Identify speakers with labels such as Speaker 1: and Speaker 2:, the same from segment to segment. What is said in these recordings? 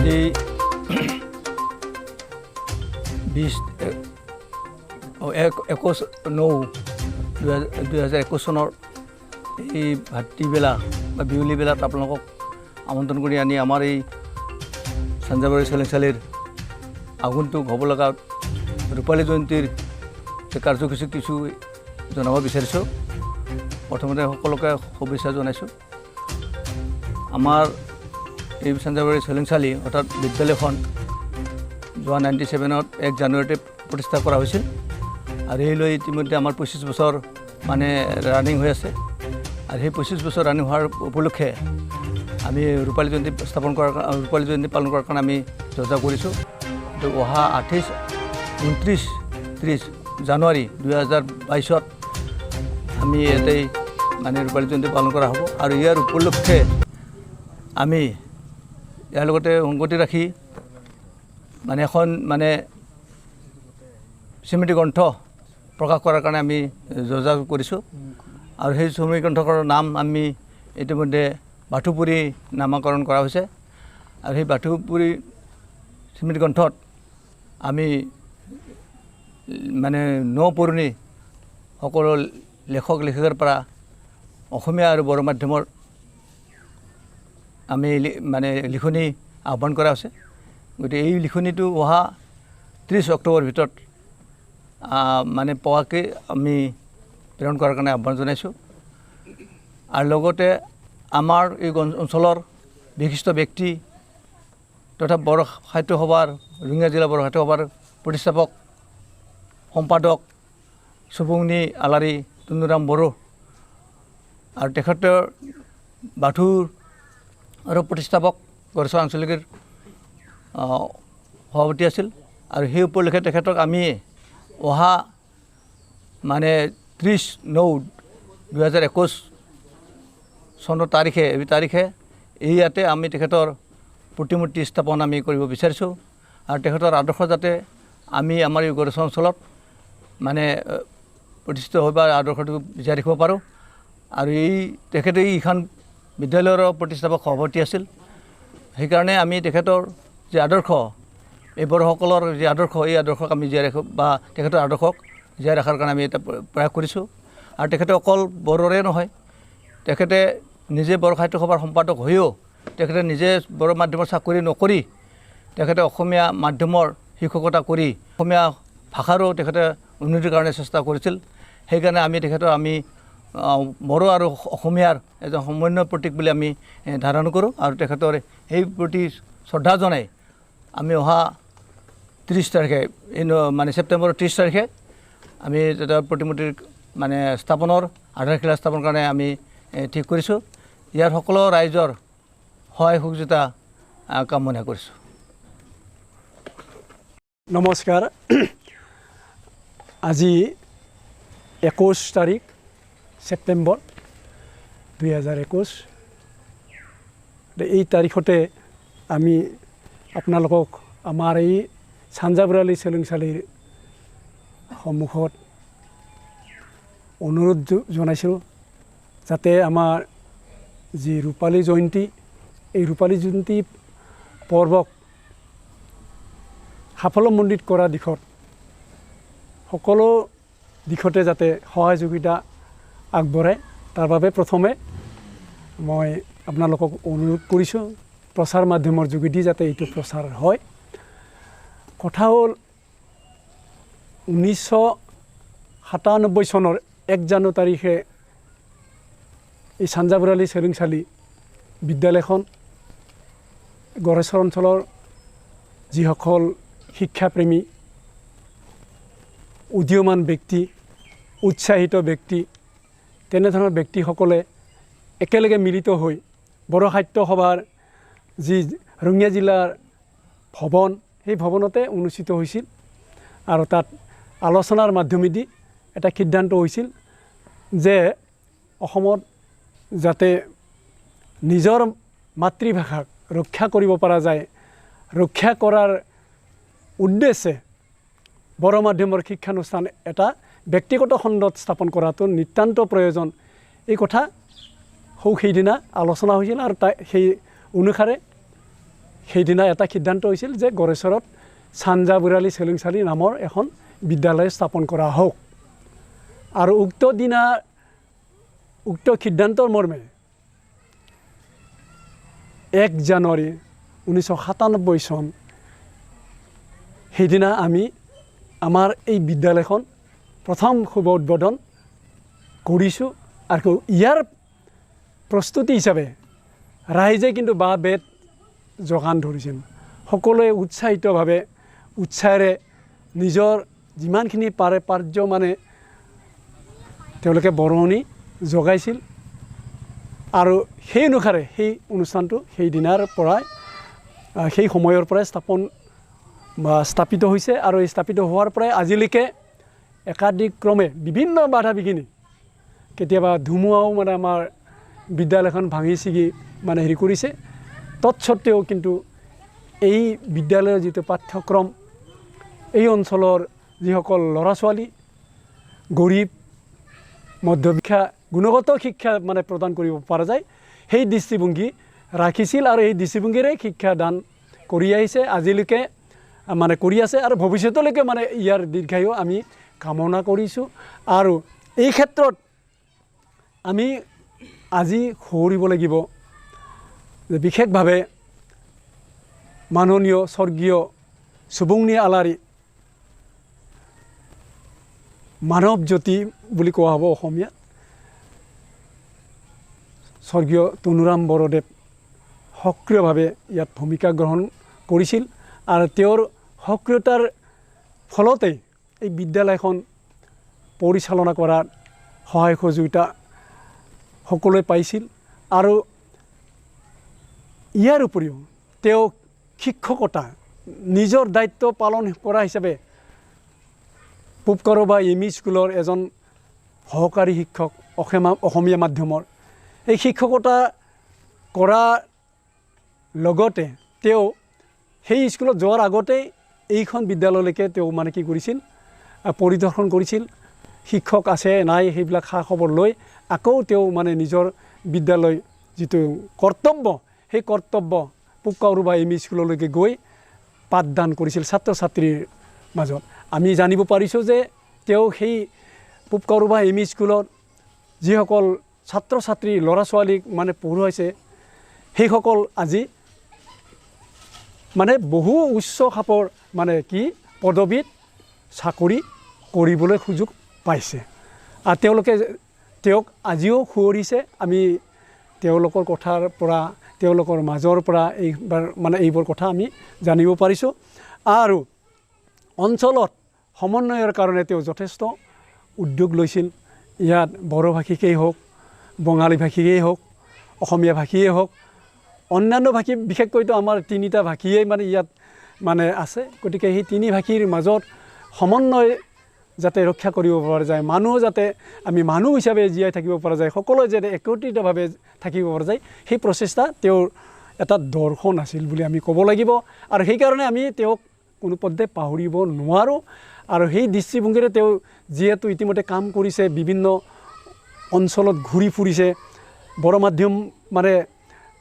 Speaker 1: আজি 21/9/2021 চনৰ এই ভাটিবেলা বা বিয়লি বেলাত আপোনালোকক আমন্ত্ৰণ কৰি আনি আমাৰ এই চাঞ্জাবাৰী চলিংচালিৰ আগন্তুক হ'ব লগা ৰূপালী জয়ন্তীৰ কাৰ্যসূচী কিছু জনাব বিচাৰিছোঁ। প্ৰথমতে সকলোকে শুভেচ্ছা জনাইছোঁ। আমাৰ এই চাঞ্জাবাৰী চলিংচালি অৰ্থাৎ বিদ্যালয়খন যোৱা 97ত 1 জানুৱাৰীতে প্ৰতিষ্ঠা কৰা হৈছিল আৰু এই লৈ ইতিমধ্যে আমাৰ 25 বছৰ মানে ৰানিং হৈ আছে আৰু সেই 25 বছৰ ৰানিং হোৱাৰ উপলক্ষে আমি ৰূপালী জয়ন্তী পালন কৰাৰ কাৰণে আমি যোজনা কৰিছোঁ। তো অহা 28, 29, 30 জানুৱাৰী 2022 আমি ইয়াতেই মানে ৰূপালী জয়ন্তী পালন কৰা হ'ব আৰু ইয়াৰ উপলক্ষে আমি ইয়াৰ লগতে সংগতি ৰাখি মানে এখন মানে স্মৃতি গ্ৰন্থ প্ৰকাশ কৰাৰ কাৰণে আমি যোজনা কৰিছোঁ আৰু সেই স্মৃতি গ্ৰন্থৰ নাম আমি ইতিমধ্যে বাথুপুৰী নামাকৰণ কৰা হৈছে আৰু সেই বাথুপুৰী স্মৃতি গ্ৰন্থত আমি মানে নপুৰণি সকলো লেখক লেখিকাৰ পৰা অসমীয়া আৰু বড়ো মাধ্যমৰ আমি মানে লিখনি আহ্বান কৰা হৈছে। গতিকে এই লিখনিটো অহা 30 অক্টোবৰ ভিতৰত মানে পোৱাকৈ আমি প্ৰেৰণ কৰাৰ কাৰণে আহ্বান জনাইছোঁ আৰু লগতে আমাৰ এই অঞ্চলৰ বিশিষ্ট ব্যক্তি তথা বড়ো সাহিত্য সভাৰ ৰঙিয়া জিলা বড়ো সাহিত্য সভাৰ প্ৰতিষ্ঠাপক সম্পাদক সুবংনী আলাৰী তুন্দুৰাম বড়ো আৰু তেখেতৰ বাথুৰ আৰু প্ৰতিষ্ঠাপক গড়চৰ আঞ্চলিকৰ সভাপতি আছিল আৰু সেই উপলক্ষে তেখেতক আমি অহা মানে 30/9/2021 চনৰ তাৰিখে এই ইয়াতে আমি তেখেতৰ প্ৰতিমূৰ্তি স্থাপন আমি কৰিব বিচাৰিছোঁ আৰু তেখেতৰ আদৰ্শ যাতে আমি আমাৰ এই গড়চৰ অঞ্চলত মানে প্ৰতিষ্ঠিত হৈ বা আদৰ্শটো জীয়াই ৰাখিব পাৰোঁ আৰু তেখেতে এইখন বিদ্যালয়ৰ প্ৰতিষ্ঠাপক সভাপতি আছিল। সেইকাৰণে আমি তেখেতৰ যে আদৰ্শ এই বড়োসকলৰ যে আদৰ্শ এই আদৰ্শক আমি জীয়াই ৰাখোঁ বা তেখেতৰ আদৰ্শক জীয়াই ৰখাৰ কাৰণে আমি এটা প্ৰয়াস কৰিছোঁ আৰু তেখেতে অকল বড়োৰে নহয়, তেখেতে নিজে বড়ো সাহিত্য সভাৰ সম্পাদক হৈও তেখেতে নিজে বড়ো মাধ্যমৰ চাকৰি নকৰি তেখেতে অসমীয়া মাধ্যমৰ শিক্ষকতা কৰি অসমীয়া ভাষাৰো তেখেতে উন্নতিৰ কাৰণে চেষ্টা কৰিছিল। সেইকাৰণে আমি তেখেতৰ বড়ো আৰু অসমীয়াৰ এজন সমন্বয় প্ৰতীক বুলি আমি ধাৰণা কৰোঁ আৰু তেখেতৰ সেই প্ৰতি শ্ৰদ্ধা জনাই আমি অহা 30 তাৰিখে মানে ছেপ্টেম্বৰৰ 30 তাৰিখে আমি তেখেতৰ প্ৰতিমূৰ্তিৰ মানে স্থাপনৰ আধাৰশিলা স্থাপনৰ কাৰণে আমি ঠিক কৰিছোঁ। ইয়াৰ সকলো ৰাইজৰ সহায় সহযোগিতা কামনা কৰিছোঁ।
Speaker 2: নমস্কাৰ। আজি 21 তাৰিখ ছেপ্টেম্বৰ 2021 এই তাৰিখতে আমি আপোনালোকক আমাৰ এই চাঞ্জাবাৰী চলিংচালিৰ সন্মুখত অনুৰোধ জনাইছোঁ যাতে আমাৰ যি ৰূপালী জয়ন্তী এই ৰূপালী জয়ন্তী পৰ্বক সাফল্যমণ্ডিত কৰা দিশত সকলো দিশতে যাতে সহযোগিতা আগবঢ়ায় তাৰ বাবে প্ৰথমে মই আপোনালোকক অনুৰোধ কৰিছোঁ প্ৰচাৰ মাধ্যমৰ যোগেদি যাতে এইটো প্ৰচাৰ হয়। কথা হ'ল 1997 চনৰ 1 জানুৱাৰী তাৰিখে এই চাঞ্জাবাৰী চলিংচালি বিদ্যালয়খন গড়চৰ অঞ্চলৰ যিসকল শিক্ষাপ্ৰেমী উদীয়মান ব্যক্তি উৎসাহিত ব্যক্তি তেনেধৰণৰ ব্যক্তিসকলে একেলগে মিলিত হৈ বড়ো সাহিত্য সভাৰ যি ৰঙিয়া জিলাৰ ভৱন সেই ভৱনতে অনুষ্ঠিত হৈছিল আৰু তাত আলোচনাৰ মাধ্যমেদি এটা সিদ্ধান্ত হৈছিল যে অসমত যাতে নিজৰ মাতৃভাষাক ৰক্ষা কৰিব পৰা যায়, ৰক্ষা কৰাৰ উদ্দেশ্যে বড়ো মাধ্যমৰ শিক্ষানুষ্ঠান এটা ব্যক্তিগত খণ্ডত স্থাপন কৰাটো নিতান্ত প্ৰয়োজন। এই কথা সেইদিনা আলোচনা হৈছিল আৰু সেই অনুসাৰে সেইদিনা এটা সিদ্ধান্ত হৈছিল যে গড়েশ্বৰত চাঞ্জা বুৰালী চেলিংচালি নামৰ এখন বিদ্যালয় স্থাপন কৰা হওক আৰু উক্ত সিদ্ধান্তৰ মৰ্মে 1 জানুৱাৰী 1997 চন সেইদিনা আমি আমাৰ এই বিদ্যালয়খন প্ৰথম শুভ উদ্বোধন কৰিছোঁ আৰু ইয়াৰ প্ৰস্তুতি হিচাপে ৰাইজে কিন্তু বাঁহ বেত যোগান ধৰিছিল সকলোৱে উৎসাহিতভাৱে উৎসাহেৰে নিজৰ যিমানখিনি পাৰ্য মানে তেওঁলোকে বৰঙণি যোগাইছিল আৰু সেই অনুসাৰে সেই অনুষ্ঠানটো সেই দিনাৰ পৰাই সেই সময়ৰ পৰাই স্থাপিত হৈছে আৰু এই স্থাপিত হোৱাৰ পৰাই আজিলৈকে একাধিক্ৰমে বিভিন্ন বাধা বিঘিনি কেতিয়াবা ধুমুহাও মানে আমাৰ বিদ্যালয়খন ভাঙি ছিগি মানে হেৰি কৰিছে তৎসত্ত্বেও কিন্তু এই বিদ্যালয়ৰ যিটো পাঠ্যক্ৰম এই অঞ্চলৰ যিসকল ল'ৰা ছোৱালী গৰীব মধ্যবিত্ত গুণগত শিক্ষা মানে প্ৰদান কৰিব পৰা যায় সেই দৃষ্টিভংগী ৰাখিছিল আৰু এই দৃষ্টিভংগীৰে শিক্ষা দান কৰি আহিছে আজিলৈকে মানে কৰি আছে আৰু ভৱিষ্যতলৈকে মানে ইয়াৰ দীৰ্ঘায়ু আমি কামনা কৰিছোঁ আৰু এই ক্ষেত্ৰত আমি আজি সুঁৱৰিব লাগিব যে বিশেষভাৱে মাননীয় স্বৰ্গীয় সুবুংনি আলাৰী মানৱ জ্যোতি বুলি কোৱা হ'ব অসমীয়াত স্বৰ্গীয় তনুৰাম বৰদেৱ সক্ৰিয়ভাৱে ইয়াত ভূমিকা গ্ৰহণ কৰিছিল আৰু তেওঁৰ সক্ৰিয়তাৰ ফলতেই এই বিদ্যালয়খন পৰিচালনা কৰাৰ সহায় সহযোগিতা সকলোৱে পাইছিল আৰু ইয়াৰ উপৰিও তেওঁ শিক্ষকতা নিজৰ দায়িত্ব পালন কৰা হিচাপে পূবকৰবা এম ই স্কুলৰ এজন সহকাৰী শিক্ষক অসমীয়া মাধ্যমৰ এই শিক্ষকতা কৰাৰ লগতে তেওঁ সেই স্কুলত যোৱাৰ আগতেই এইখন বিদ্যালয়লৈকে তেওঁ মানে কি কৰিছিল পৰিদৰ্শন কৰিছিল শিক্ষক আছে নাই সেইবিলাক খা খবৰ লৈ আকৌ তেওঁ মানে নিজৰ বিদ্যালয় যিটো কৰ্তব্য সেই কৰ্তব্য পূবকৰবা এম ই স্কুললৈকে গৈ পাঠদান কৰিছিল ছাত্ৰ ছাত্ৰীৰ মাজত আমি জানিব পাৰিছোঁ যে তেওঁ সেই পূবকৰবা এম ই স্কুলত যিসকল ছাত্ৰ ছাত্ৰী ল'ৰা ছোৱালীক মানে পঢ়ুৱাইছে সেইসকল আজি মানে বহু উচ্চ খাপৰ মানে কি পদবীত চাকৰি কৰিবলৈ সুযোগ পাইছে আৰু তেওঁলোকে তেওঁক আজিও সুঁৱৰিছে আমি তেওঁলোকৰ কথাৰ পৰা তেওঁলোকৰ মাজৰ পৰা এইবোৰ কথা আমি জানিব পাৰিছোঁ আৰু অঞ্চলত সমন্বয়ৰ কাৰণে তেওঁ যথেষ্ট উদ্যোগ লৈছিল ইয়াত বড়ো ভাষিকেই হওক বঙালী ভাষিকেই হওক অসমীয়া ভাষীয়েই হওক অন্যান্য ভাষী বিশেষকৈতো আমাৰ তিনিটা ভাষীয়েই মানে ইয়াত মানে আছে গতিকে সেই তিনি ভাষীৰ মাজত সমন্বয় যাতে ৰক্ষা কৰিব পৰা যায় মানুহ যাতে আমি মানুহ হিচাপে জীয়াই থাকিব পৰা যায় সকলোৱে যাতে একত্ৰিতভাৱে থাকিব পৰা যায় সেই প্ৰচেষ্টা তেওঁৰ এটা দৰ্শন আছিল বুলি আমি ক'ব লাগিব আৰু সেইকাৰণে আমি তেওঁক কোনোপধ্যে পাহৰিব নোৱাৰোঁ আৰু সেই দৃষ্টিভংগীৰে তেওঁ যিহেতু ইতিমধ্যে কাম কৰিছে বিভিন্ন অঞ্চলত ঘূৰি ফুৰিছে বড়ো মাধ্যম মানে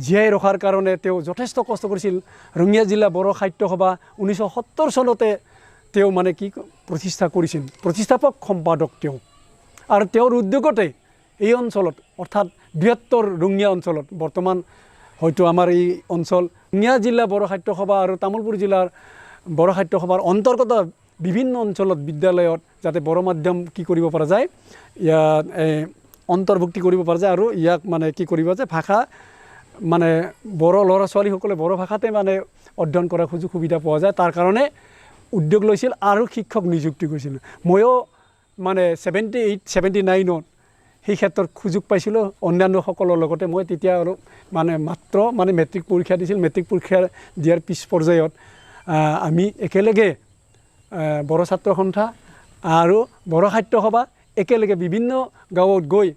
Speaker 2: জীয়াই ৰখাৰ কাৰণে তেওঁ যথেষ্ট কষ্ট কৰিছিল ৰঙিয়া জিলা বড়ো সাহিত্য সভা 1970 চনতে তেওঁ মানে কি প্ৰতিষ্ঠা কৰিছিল প্ৰতিষ্ঠাপক সম্পাদক তেওঁ আৰু তেওঁৰ উদ্যোগতে এই অঞ্চলত অৰ্থাৎ বৃহত্তৰ ৰঙিয়া অঞ্চলত বৰ্তমান হয়তো আমাৰ এই অঞ্চল ৰঙিয়া জিলা বড়ো সাহিত্য সভা আৰু তামোলপুৰ জিলাৰ বড়ো সাহিত্য সভাৰ অন্তৰ্গত বিভিন্ন অঞ্চলত বিদ্যালয়ত যাতে বড়ো মাধ্যম কি কৰিব পৰা যায় ইয়াত অন্তৰ্ভুক্তি কৰিব পৰা যায় আৰু ইয়াক মানে কি কৰিব যে ভাষা মানে বড়ো ল'ৰা ছোৱালীসকলে বড়ো ভাষাতে মানে অধ্যয়ন কৰাৰ সুযোগ সুবিধা পোৱা যায় তাৰ কাৰণে উদ্যোগ লৈছিল আৰু শিক্ষক নিযুক্তি কৰিছিল ময়ো মানে 78-79ত সেই ক্ষেত্ৰত সুযোগ পাইছিলোঁ অন্যান্য সকলৰ লগতে মই তেতিয়া আৰু মানে মাত্ৰ মানে মেট্ৰিক পৰীক্ষা দিছিল মেট্ৰিক পৰীক্ষা দিয়াৰ পিছ পৰ্যায়ত আমি একেলগে বড়ো ছাত্ৰ সন্থা আৰু বড়ো সাহিত্য সভা একেলগে বিভিন্ন গাঁৱত গৈ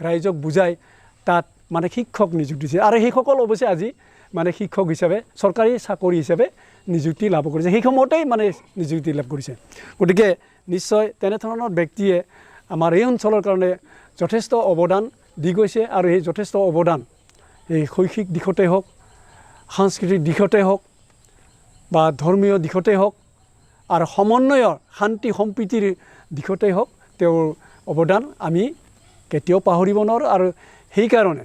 Speaker 2: ৰাইজক বুজাই তাত মানে শিক্ষক নিযুক্তি দিছে আৰু সেইসকল অৱশ্যে আজি মানে শিক্ষক হিচাপে চৰকাৰী চাকৰি হিচাপে নিযুক্তি লাভ কৰিছে সেই সময়তেই মানে নিযুক্তি লাভ কৰিছে গতিকে নিশ্চয় তেনেধৰণৰ ব্যক্তিয়ে আমাৰ এই অঞ্চলৰ কাৰণে যথেষ্ট অৱদান দি গৈছে আৰু এই যথেষ্ট অৱদান এই শৈক্ষিক দিশতে হওক সাংস্কৃতিক দিশতে হওক বা ধৰ্মীয় দিশতেই হওক আৰু সমন্বয়ৰ শান্তি সম্প্ৰীতিৰ দিশতেই হওক তেওঁৰ অৱদান আমি কেতিয়াও পাহৰিব নোৱাৰোঁ। আৰু সেইকাৰণে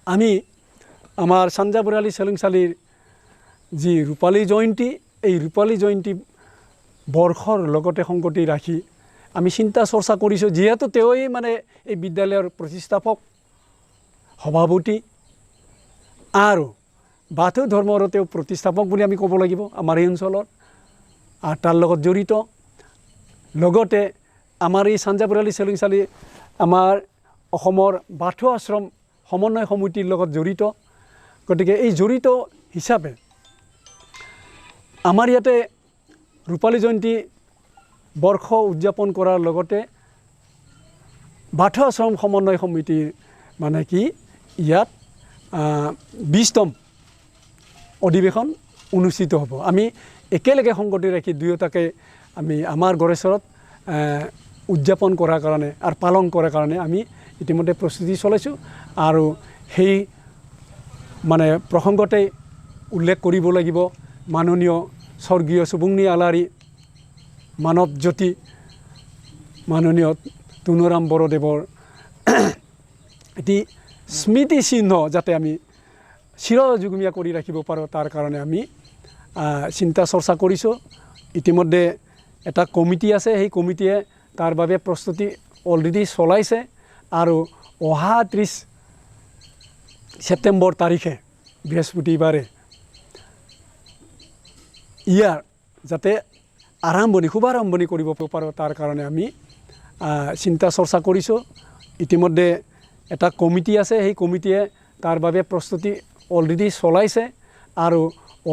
Speaker 2: আমি আমাৰ চাঞ্জা বৰালি চেলেংচালিৰ যি ৰূপালী জয়ন্তী, এই ৰূপালী জয়ন্তী বৰ্ষৰ লগতে সংগতি ৰাখি আমি চিন্তা চৰ্চা কৰিছোঁ। যিহেতু তেওঁই মানে এই বিদ্যালয়ৰ প্ৰতিষ্ঠাপক, সভাপতি আৰু বাথৌ ধৰ্মৰ তেওঁ প্ৰতিষ্ঠাপক বুলি আমি ক'ব লাগিব আমাৰ এই অঞ্চলৰ, আৰু তাৰ লগত জড়িত। লগতে আমাৰ এই চাঞ্জা বৰালি চেলেংচালি আমাৰ অসমৰ বাথৌ আশ্ৰম সমন্বয় সমিতিৰ লগত জড়িত। গতিকে এই জড়িত হিচাপে আমাৰ ইয়াতে ৰূপালী জয়ন্তী বৰ্ষ উদযাপন কৰাৰ লগতে বাথৌ আশ্ৰম সমন্বয় সমিতিৰ মানে কি ইয়াত 20তম অধিৱেশন অনুষ্ঠিত হ'ব। আমি একেলগে সংগতি ৰাখি দুয়োটাকে আমি আমাৰ গড়েশ্বৰত উদযাপন কৰাৰ কাৰণে আৰু পালন কৰাৰ কাৰণে আমি ইতিমধ্যে প্ৰস্তুতি চলাইছোঁ। আৰু সেই মানে প্ৰসংগতে উল্লেখ কৰিব লাগিব মাননীয় স্বৰ্গীয় চুবুংনি আলাৰী মানৱ জ্যোতি মাননীয় তুনুৰাম বৰদেৱৰ এটি স্মৃতি চিহ্ন যাতে আমি চিৰযুগমীয়া কৰি ৰাখিব পাৰোঁ, তাৰ কাৰণে আমি চিন্তা চৰ্চা কৰিছোঁ। ইতিমধ্যে এটা কমিটি আছে, সেই কমিটিয়ে তাৰ বাবে প্ৰস্তুতি অলৰেডি চলাইছে। আৰু অহা 30 ছেপ্টেম্বৰ তাৰিখে বৃহস্পতিবাৰে ইয়াৰ যাতে শুভাৰম্ভণি কৰিব পাৰোঁ, তাৰ কাৰণে আমি চিন্তা চৰ্চা কৰিছোঁ। ইতিমধ্যে এটা কমিটি আছে, সেই কমিটিয়ে তাৰ বাবে প্ৰস্তুতি অলৰেডি চলাইছে। আৰু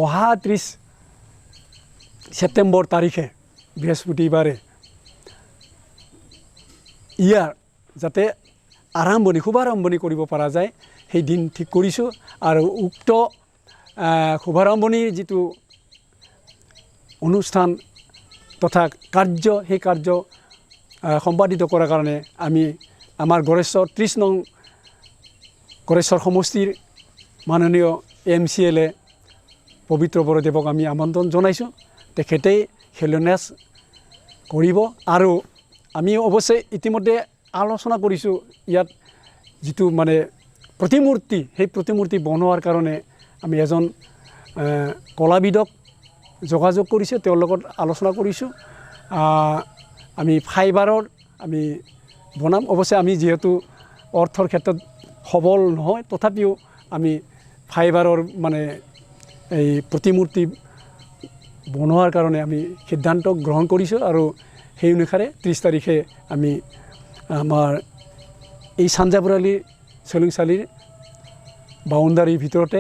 Speaker 2: অহা 30 ছেপ্টেম্বৰ তাৰিখে বৃহস্পতিবাৰে ইয়াৰ যাতে শুভাৰম্ভণি কৰিব পৰা যায় সেই দিন ঠিক কৰিছোঁ। আৰু উক্ত শুভাৰম্ভণিৰ যিটো অনুষ্ঠান তথা কাৰ্য, সেই কাৰ্য সম্পাদিত কৰাৰ কাৰণে আমি আমাৰ গড়েশ্বৰ 30 নং গড়েশ্বৰ সমষ্টিৰ মাননীয় MCLA পবিত্ৰ বৰদেৱক আমি আমন্ত্ৰণ জনাইছোঁ। তেখেতেই শিলান্যাস কৰিব। আৰু আমি অৱশ্যে ইতিমধ্যে আলোচনা কৰিছোঁ ইয়াত যিটো মানে প্ৰতিমূৰ্তি, সেই প্ৰতিমূৰ্তি বনোৱাৰ কাৰণে আমি এজন কলাবিদক যোগাযোগ কৰিছোঁ, তেওঁৰ লগত আলোচনা কৰিছোঁ। আমি ফাইবাৰৰ আমি বনাম। অৱশ্যে আমি যিহেতু অৰ্থৰ ক্ষেত্ৰত সবল নহয়, তথাপিও আমি ফাইবাৰৰ মানে এই প্ৰতিমূৰ্তি বনোৱাৰ কাৰণে আমি সিদ্ধান্ত গ্ৰহণ কৰিছোঁ। আৰু সেই অনুসাৰে 30 তাৰিখে আমি আমাৰ এই চাঞ্জা বৰালি চেলেংচালিৰ বাউণ্ডাৰীৰ ভিতৰতে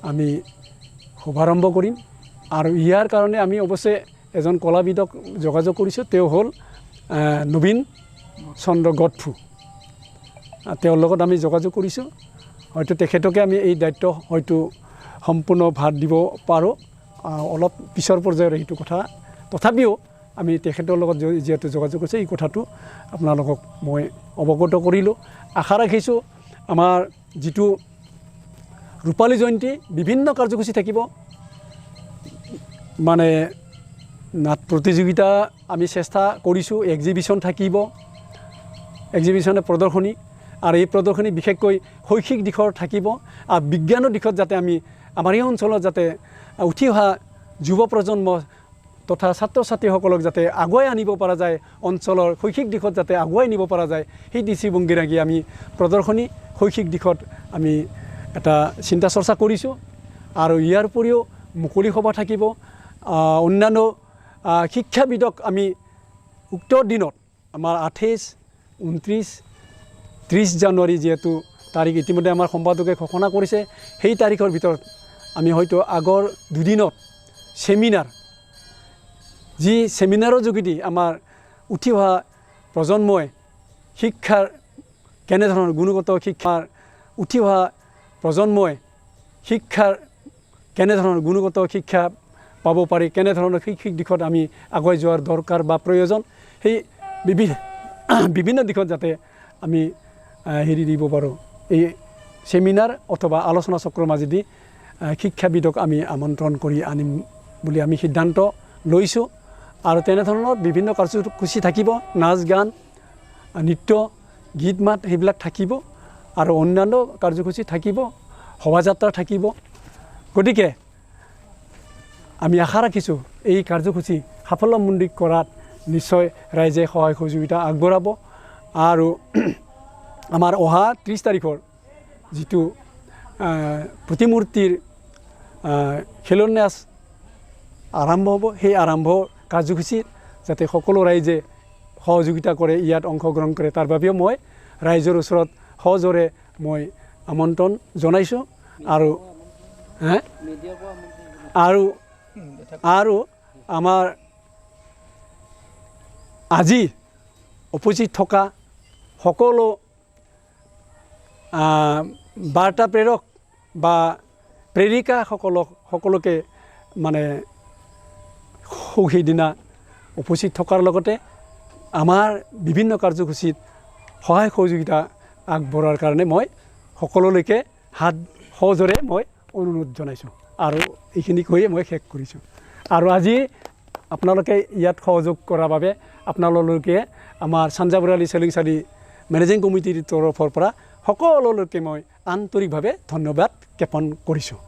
Speaker 2: আমি শুভাৰম্ভ কৰিম। আৰু ইয়াৰ কাৰণে আমি অৱশ্যে এজন কলাবিদক যোগাযোগ কৰিছোঁ, তেওঁ হ'ল নবীন চন্দ্ৰ গডফু। তেওঁৰ লগত আমি যোগাযোগ কৰিছোঁ। হয়তো তেখেতকে আমি এই দায়িত্ব হয়তো সম্পূৰ্ণ ভাৰ দিব পাৰোঁ, অলপ পিছৰ পৰ্যায়ৰ সেইটো কথা। তথাপিও আমি তেখেতৰ লগত যিহেতু যোগাযোগ কৰিছোঁ, এই কথাটো আপোনালোকক মই অৱগত কৰিলোঁ। আশা ৰাখিছোঁ আমাৰ যিটো ৰূপালী জয়ন্তী বিভিন্ন কাৰ্যসূচী থাকিব, মানে নাট প্ৰতিযোগিতা আমি চেষ্টা কৰিছোঁ, এক্সিবিশ্যন থাকিব, এক্সিবিশ্যনে প্ৰদৰ্শনী। আৰু এই প্ৰদৰ্শনী বিশেষকৈ শৈক্ষিক দিশৰ থাকিব। আৰু বিজ্ঞানৰ দিশত যাতে আমি আমাৰ এই অঞ্চলত যাতে উঠি অহা যুৱ প্ৰজন্ম তথা ছাত্ৰ ছাত্ৰীসকলক যাতে আগুৱাই আনিব পৰা যায়, অঞ্চলৰ শৈক্ষিক দিশত যাতে আগুৱাই নিব পৰা যায়, সেই দৃষ্টিভংগী ৰাখি আমি প্ৰদৰ্শনী শৈক্ষিক দিশত আমি এটা চিন্তা চৰ্চা কৰিছোঁ। আৰু ইয়াৰ উপৰিও মুকলি সভা থাকিব। অন্যান্য শিক্ষাবিদক আমি উক্ত দিনত আমাৰ 28, 29, 30 জানুৱাৰী যিহেতু তাৰিখ ইতিমধ্যে আমাৰ সম্পাদকে ঘোষণা কৰিছে, সেই তাৰিখৰ ভিতৰত আমি হয়তো আগৰ দুদিনত চেমিনাৰ, যি চেমিনাৰৰ যোগেদি আমাৰ উঠি অহা প্ৰজন্মই শিক্ষাৰ কেনেধৰণৰ গুণগত শিক্ষাৰ উঠি অহা প্ৰজন্মই শিক্ষাৰ কেনেধৰণৰ গুণগত শিক্ষা পাব পাৰি, কেনেধৰণৰ শৈক্ষিক দিশত আমি আগুৱাই যোৱাৰ দৰকাৰ বা প্ৰয়োজন, সেই বিভিন্ন দিশত যাতে আমি হেৰি দিব পাৰোঁ। এই চেমিনাৰ অথবা আলোচনা চক্ৰৰ মাজেদি শিক্ষাবিদক আমি আমন্ত্ৰণ কৰি আনিম বুলি আমি সিদ্ধান্ত লৈছোঁ আৰু তেনেধৰণৰ বিভিন্ন কাৰ্যসূচী থাকিব নাচ গান নৃত্য গীত মাত সেইবিলাক থাকিব আৰু অন্যান্য কাৰ্যসূচী থাকিব শোভাযাত্ৰা থাকিব গতিকে আমি আশা ৰাখিছোঁ এই কাৰ্যসূচী সাফল্যমণ্ডিত কৰাত নিশ্চয় ৰাইজে সহায় সহযোগিতা আগবঢ়াব আৰু আমাৰ অহা 30 তাৰিখৰ যিটো প্ৰতিমূৰ্তিৰ শিলান্যাস আৰম্ভ হ'ব সেই আৰম্ভ কাৰ্যসূচীত যাতে সকলো ৰাইজে সহযোগিতা কৰে ইয়াত অংশগ্ৰহণ কৰে তাৰ বাবেও মই ৰাইজৰ ওচৰত সজোৰে মই আমন্ত্ৰণ জনাইছোঁ আৰু আমাৰ আজি উপস্থিত থকা সকলো বাৰ্তা প্ৰেৰক বা প্ৰেৰিকাসকলকে মানে সেইদিনা উপস্থিত থকাৰ লগতে আমাৰ বিভিন্ন কাৰ্যসূচীত সহায় সহযোগিতা আগবঢ়োৱাৰ কাৰণে মই সকলোলৈকে হাত সজোৰে মই অনুৰোধ জনাইছোঁ আৰু এইখিনি কৈয়ে মই শেষ কৰিছোঁ আৰু আজি আপোনালোকে ইয়াত সহযোগ কৰাৰ বাবে আপোনালোকে আমাৰ চাঞ্জাবৰালি চেলিংচালি মেনেজিং কমিটিৰ তৰফৰ পৰা সকলোলৈকে মই আন্তৰিকভাৱে ধন্যবাদ জ্ঞাপন কৰিছোঁ।